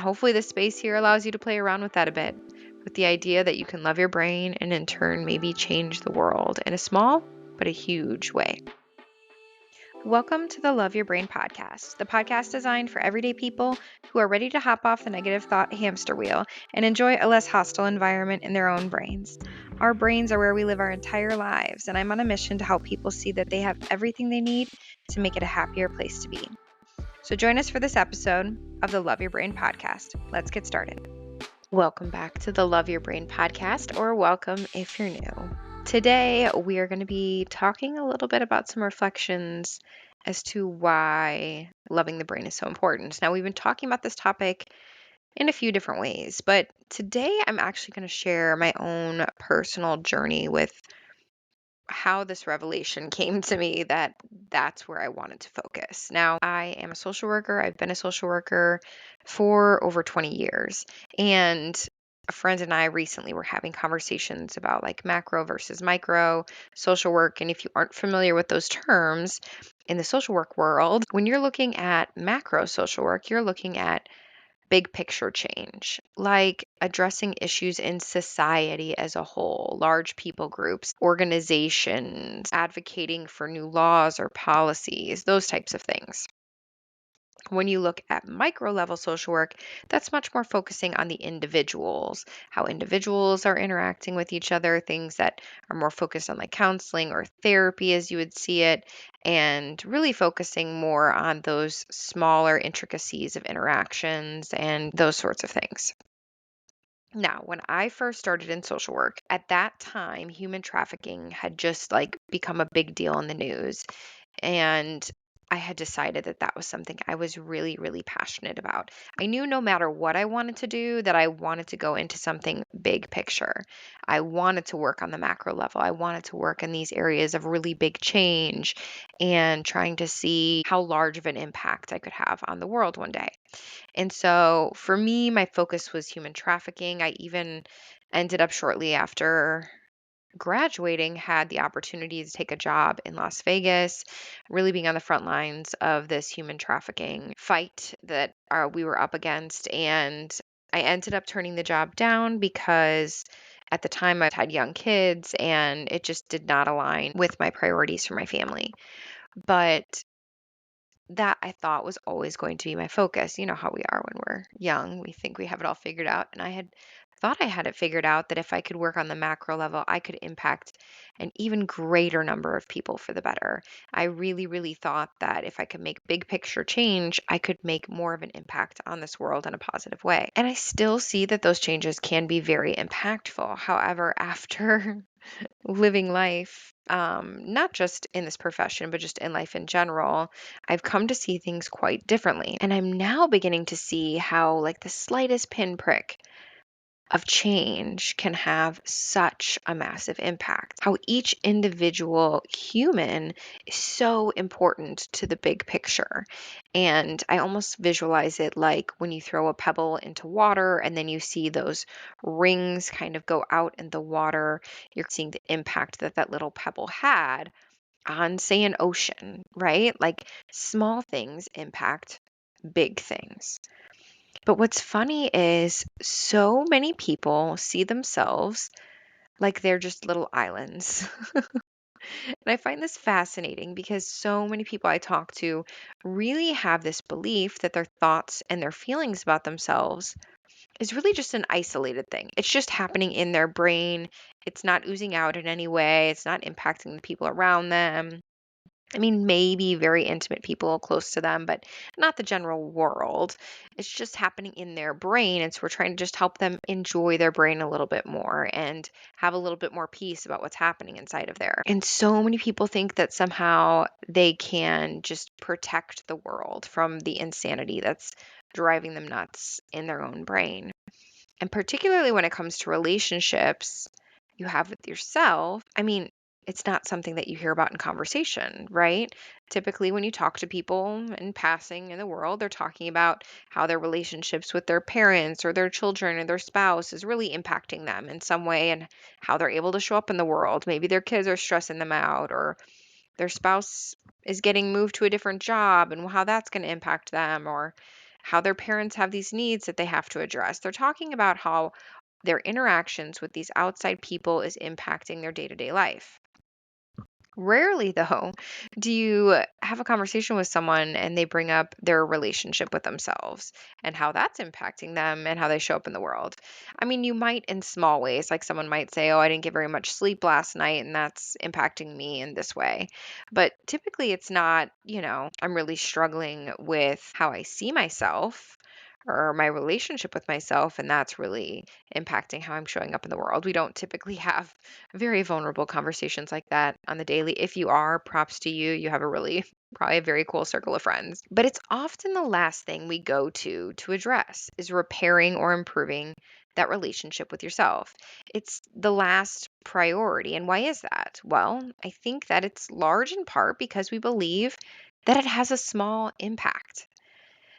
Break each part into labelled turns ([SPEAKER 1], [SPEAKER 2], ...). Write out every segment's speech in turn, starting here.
[SPEAKER 1] hopefully this space here allows you to play around with that a bit, with the idea that you can love your brain and in turn maybe change the world in a small but a huge way. Welcome to the Love Your Brain podcast, the podcast designed for everyday people who are ready to hop off the negative thought hamster wheel and enjoy a less hostile environment in their own brains. Our brains are where we live our entire lives, and I'm on a mission to help people see that they have everything they need to make it a happier place to be. So join us for this episode of the Love Your Brain podcast. Let's get started. Welcome back to the Love Your Brain podcast, or welcome if you're new. Today, we are going to be talking a little bit about some reflections as to why loving the brain is so important. Now, we've been talking about this topic in a few different ways, but today I'm actually going to share my own personal journey with how this revelation came to me that that's where I wanted to focus. Now, I am a social worker. I've been a social worker for over 20 years, and a friend and I recently were having conversations about like macro versus micro social work. And if you aren't familiar with those terms in the social work world, when you're looking at macro social work, you're looking at big picture change, like addressing issues in society as a whole, large people groups, organizations, advocating for new laws or policies, those types of things. When you look at micro level social work, that's much more focusing on the individuals, how individuals are interacting with each other, things that are more focused on like counseling or therapy as you would see it, and really focusing more on those smaller intricacies of interactions and those sorts of things. Now, when I first started in social work, at that time, human trafficking had just like become a big deal in the news. And I had decided that that was something I was really, really passionate about. I knew no matter what I wanted to do, that I wanted to go into something big picture. I wanted to work on the macro level. I wanted to work in these areas of really big change and trying to see how large of an impact I could have on the world one day. And so for me, my focus was human trafficking. I even ended up shortly after graduating, had the opportunity to take a job in Las Vegas, really being on the front lines of this human trafficking fight that we were up against. And I ended up turning the job down because at the time I had young kids and it just did not align with my priorities for my family. But that I thought was always going to be my focus. You know how we are when we're young. We think we have it all figured out. And I had thought I had it figured out that if I could work on the macro level, I could impact an even greater number of people for the better. I really, really thought that if I could make big picture change, I could make more of an impact on this world in a positive way. And I still see that those changes can be very impactful. However, after living life, not just in this profession, but just in life in general, I've come to see things quite differently. And I'm now beginning to see how, like, the slightest pinprick of change can have such a massive impact. How each individual human is so important to the big picture. And I almost visualize it like when you throw a pebble into water and then you see those rings kind of go out in the water, you're seeing the impact that that little pebble had on, say, an ocean, right? Like small things impact big things. But what's funny is so many people see themselves like they're just little islands. And I find this fascinating because so many people I talk to really have this belief that their thoughts and their feelings about themselves is really just an isolated thing. It's just happening in their brain. It's not oozing out in any way. It's not impacting the people around them. I mean, maybe very intimate people close to them, but not the general world. It's just happening in their brain. And so we're trying to just help them enjoy their brain a little bit more and have a little bit more peace about what's happening inside of there. And so many people think that somehow they can just protect the world from the insanity that's driving them nuts in their own brain. And particularly when it comes to relationships you have with yourself, I mean, it's not something that you hear about in conversation, right? Typically, when you talk to people in passing in the world, they're talking about how their relationships with their parents or their children or their spouse is really impacting them in some way and how they're able to show up in the world. Maybe their kids are stressing them out or their spouse is getting moved to a different job and how that's going to impact them or how their parents have these needs that they have to address. They're talking about how their interactions with these outside people is impacting their day-to-day life. Rarely, though, do you have a conversation with someone and they bring up their relationship with themselves and how that's impacting them and how they show up in the world. I mean, you might in small ways, like someone might say, "Oh, I didn't get very much sleep last night and that's impacting me in this way." But typically, it's not, I'm really struggling with how I see myself or my relationship with myself, and that's really impacting how I'm showing up in the world. We don't typically have very vulnerable conversations like that on the daily. If you are, props to you. You have a really, probably a very cool circle of friends. But it's often the last thing we go to address is repairing or improving that relationship with yourself. It's the last priority. And why is that? Well, I think that it's large in part because we believe that it has a small impact.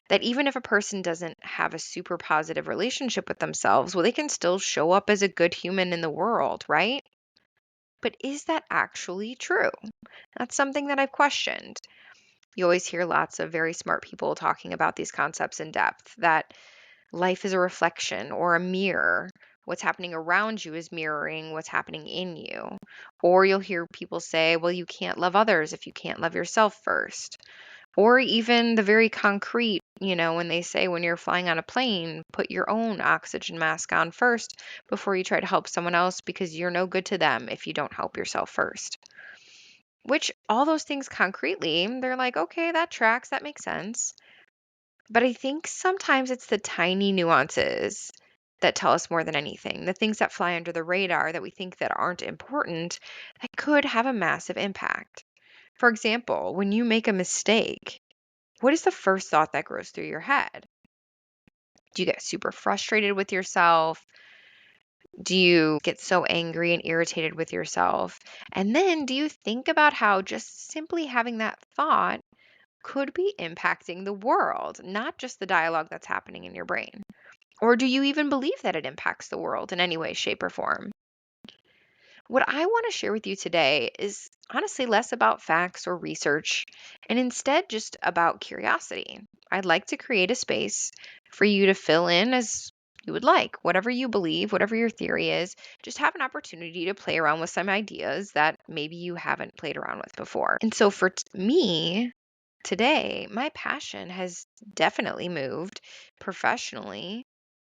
[SPEAKER 1] That even if a person doesn't have a super positive relationship with themselves, well, they can still show up as a good human in the world, right? But is that actually true? That's something that I've questioned. You always hear lots of very smart people talking about these concepts in depth, that life is a reflection or a mirror. What's happening around you is mirroring what's happening in you. Or you'll hear people say, well, you can't love others if you can't love yourself first. Or even the very concrete, when they say when you're flying on a plane, put your own oxygen mask on first before you try to help someone else because you're no good to them if you don't help yourself first. Which all those things concretely, they're like, okay, that tracks, that makes sense. But I think sometimes it's the tiny nuances that tell us more than anything, the things that fly under the radar that we think that aren't important that could have a massive impact. For example, when you make a mistake, what is the first thought that goes through your head? Do you get super frustrated with yourself? Do you get so angry and irritated with yourself? And then do you think about how just simply having that thought could be impacting the world, not just the dialogue that's happening in your brain? Or do you even believe that it impacts the world in any way, shape, or form? What I want to share with you today is honestly less about facts or research and instead just about curiosity. I'd like to create a space for you to fill in as you would like, whatever you believe, whatever your theory is. Just have an opportunity to play around with some ideas that maybe you haven't played around with before. And so for me, today, my passion has definitely moved professionally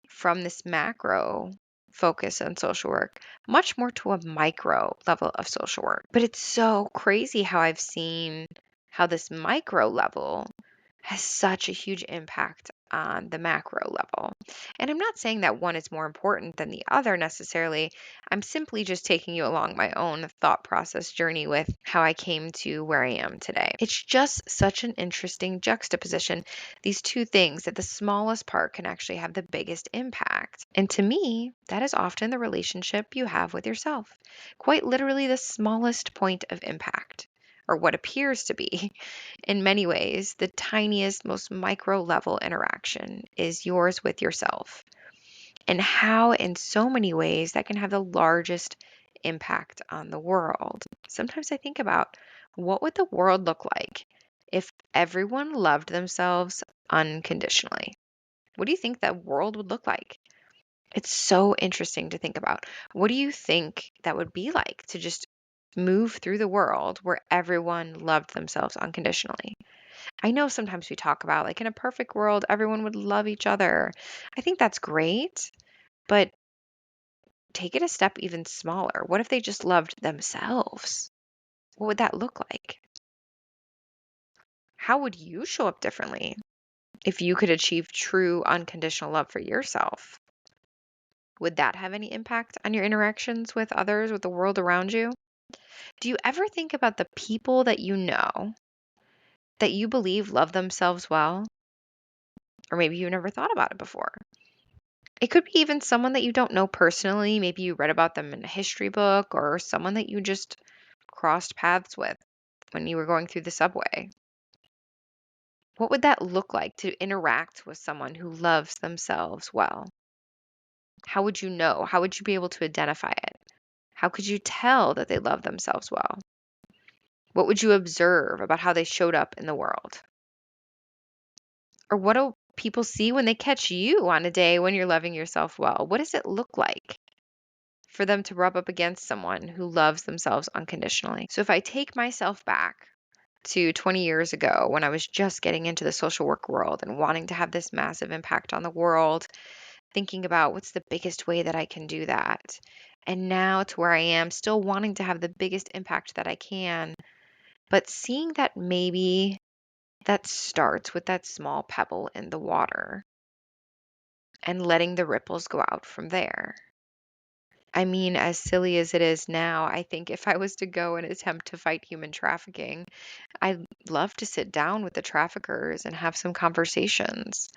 [SPEAKER 1] from this macro focus on social work much more to a micro level of social work. But it's so crazy how I've seen how this micro level has such a huge impact on the macro level. And I'm not saying that one is more important than the other necessarily. I'm simply just taking you along my own thought process journey with how I came to where I am today. It's just such an interesting juxtaposition, these two things, that the smallest part can actually have the biggest impact. And to me, that is often the relationship you have with yourself. Quite literally, the smallest point of impact, or what appears to be. In many ways, the tiniest, most micro level interaction is yours with yourself, and how, in so many ways, that can have the largest impact on the world. Sometimes I think about what would the world look like if everyone loved themselves unconditionally? What do you think that world would look like? It's so interesting to think about. What do you think that would be like to just move through the world where everyone loved themselves unconditionally? I know sometimes we talk about, like, in a perfect world, everyone would love each other. I think that's great, but take it a step even smaller. What if they just loved themselves? What would that look like? How would you show up differently if you could achieve true unconditional love for yourself? Would that have any impact on your interactions with others, with the world around you? Do you ever think about the people that you know that you believe love themselves well? Or maybe you never thought about it before. It could be even someone that you don't know personally. Maybe you read about them in a history book, or someone that you just crossed paths with when you were going through the subway. What would that look like to interact with someone who loves themselves well? How would you know? How would you be able to identify it? How could you tell that they love themselves well? What would you observe about how they showed up in the world? Or people see when they catch you on a day when you're loving yourself well? What does it look like for them to rub up against someone who loves themselves unconditionally? So if I take myself back to 20 years ago when I was just getting into the social work world and wanting to have this massive impact on the world, thinking about what's the biggest way that I can do that. And now to where I am, still wanting to have the biggest impact that I can, but seeing that maybe that starts with that small pebble in the water and letting the ripples go out from there. I mean, as silly as it is now, I think if I was to go and attempt to fight human trafficking, I'd love to sit down with the traffickers and have some conversations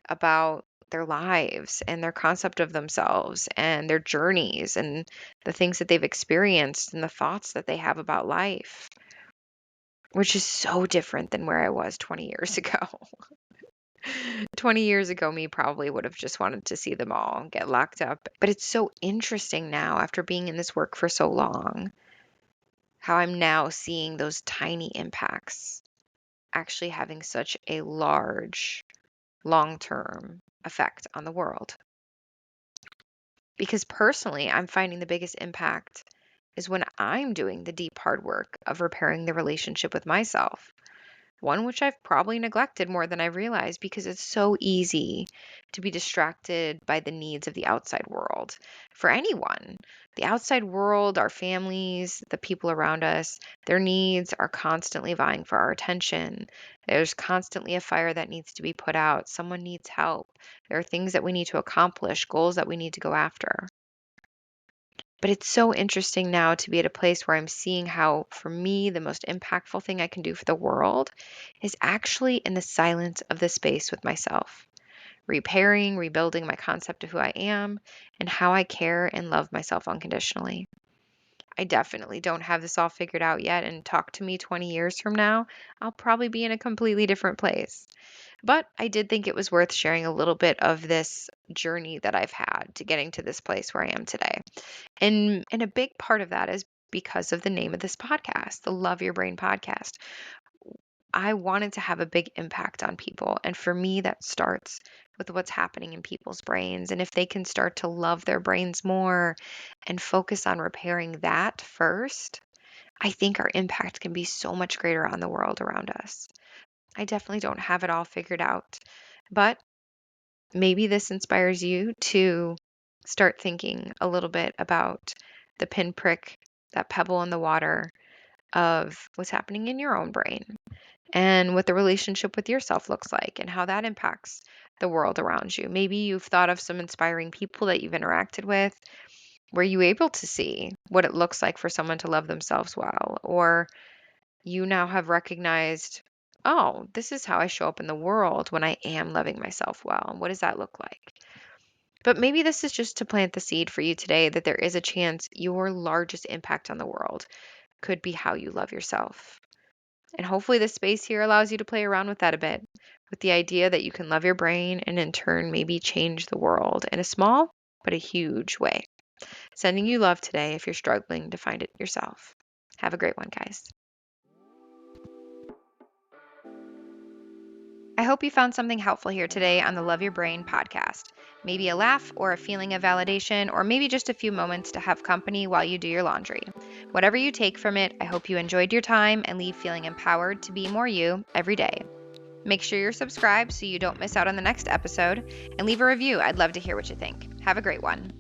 [SPEAKER 1] about their lives and their concept of themselves and their journeys and the things that they've experienced and the thoughts that they have about life, which is so different than where I was 20 years ago. 20 years ago, me probably would have just wanted to see them all get locked up. But it's so interesting now, after being in this work for so long, how I'm now seeing those tiny impacts actually having such a large, long-term effect on the world. Because personally, I'm finding the biggest impact is when I'm doing the deep hard work of repairing the relationship with myself. One which I've probably neglected more than I realized because it's so easy to be distracted by the needs of the outside world for anyone. The outside world, our families, the people around us, their needs are constantly vying for our attention. There's constantly a fire that needs to be put out. Someone needs help. There are things that we need to accomplish, goals that we need to go after. But it's so interesting now to be at a place where I'm seeing how, for me, the most impactful thing I can do for the world is actually in the silence of the space with myself, repairing, rebuilding my concept of who I am and how I care and love myself unconditionally. I definitely don't have this all figured out yet, and talk to me 20 years from now, I'll probably be in a completely different place. But I did think it was worth sharing a little bit of this journey that I've had to getting to this place where I am today. And a big part of that is because of the name of this podcast, the Love Your Brain podcast. I wanted to have a big impact on people. And for me, that starts with what's happening in people's brains. And if they can start to love their brains more and focus on repairing that first, I think our impact can be so much greater on the world around us. I definitely don't have it all figured out, but maybe this inspires you to start thinking a little bit about the pinprick, that pebble in the water of what's happening in your own brain and what the relationship with yourself looks like and how that impacts the world around you. Maybe you've thought of some inspiring people that you've interacted with. Were you able to see what it looks like for someone to love themselves well? Or you now have recognized, oh, this is how I show up in the world when I am loving myself well. What does that look like? But maybe this is just to plant the seed for you today that there is a chance your largest impact on the world could be how you love yourself. And hopefully, this space here allows you to play around with that a bit, with the idea that you can love your brain and in turn maybe change the world in a small but a huge way. Sending you love today if you're struggling to find it yourself. Have a great one, guys. I hope you found something helpful here today on the Love Your Brain podcast. Maybe a laugh or a feeling of validation, or maybe just a few moments to have company while you do your laundry. Whatever you take from it, I hope you enjoyed your time and leave feeling empowered to be more you every day. Make sure you're subscribed so you don't miss out on the next episode, and leave a review. I'd love to hear what you think. Have a great one.